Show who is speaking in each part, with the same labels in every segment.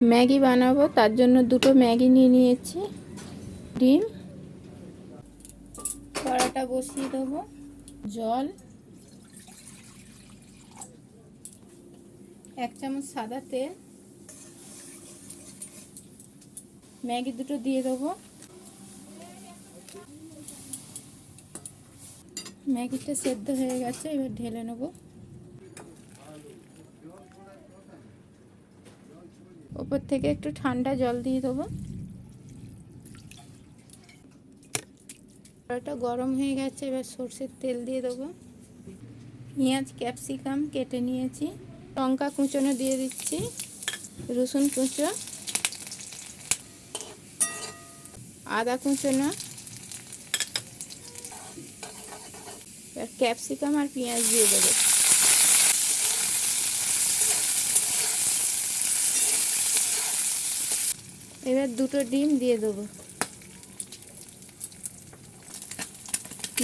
Speaker 1: Maggi বানাবো, তার জন্য দুটো ম্যাগি নিয়ে নিয়েছি। ডিম, কড়াটা বসিয়ে দেবো, জল, 1 চামচ সাদা তেল, ম্যাগি দুটো দিয়ে দেবো। ম্যাগিটা সেদ্ধ হয়ে গেছে, এবার ঢেলে নেব। ওপর থেকে একটু ঠান্ডা জল দিয়ে দেবো। কড়াটা গরম হয়ে গেছে, এবার সর্ষের তেল দিয়ে দেবো। পেঁয়াজ ক্যাপসিকাম কেটে নিয়েছি, লঙ্কা কুচনো দিয়ে দিচ্ছি, রসুন কুচো, আদা কুচনো, ক্যাপসিকাম আর পেঁয়াজ দিয়ে দেবো। এবার দুটো ডিম দিয়ে দেবো,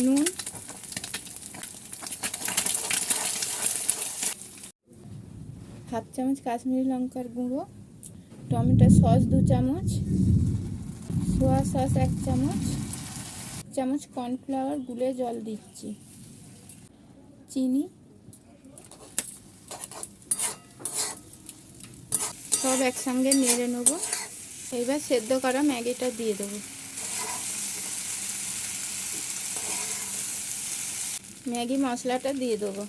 Speaker 1: নুন, হাফ চামচ কাশ্মীরি লঙ্কার গুঁড়ো, টমেটো সস 2 চামচ, সোয়া সস 1 চামচ, চামচ কর্নফ্লাওয়ার গুলে জল দিচ্ছি, চিনি, সব একসঙ্গে নেড়ে নেব। এবার সেদ্ধ করা ম্যাগিটা দিয়ে দেবো। ম্যাগি মশলাটা দিয়ে দেবো।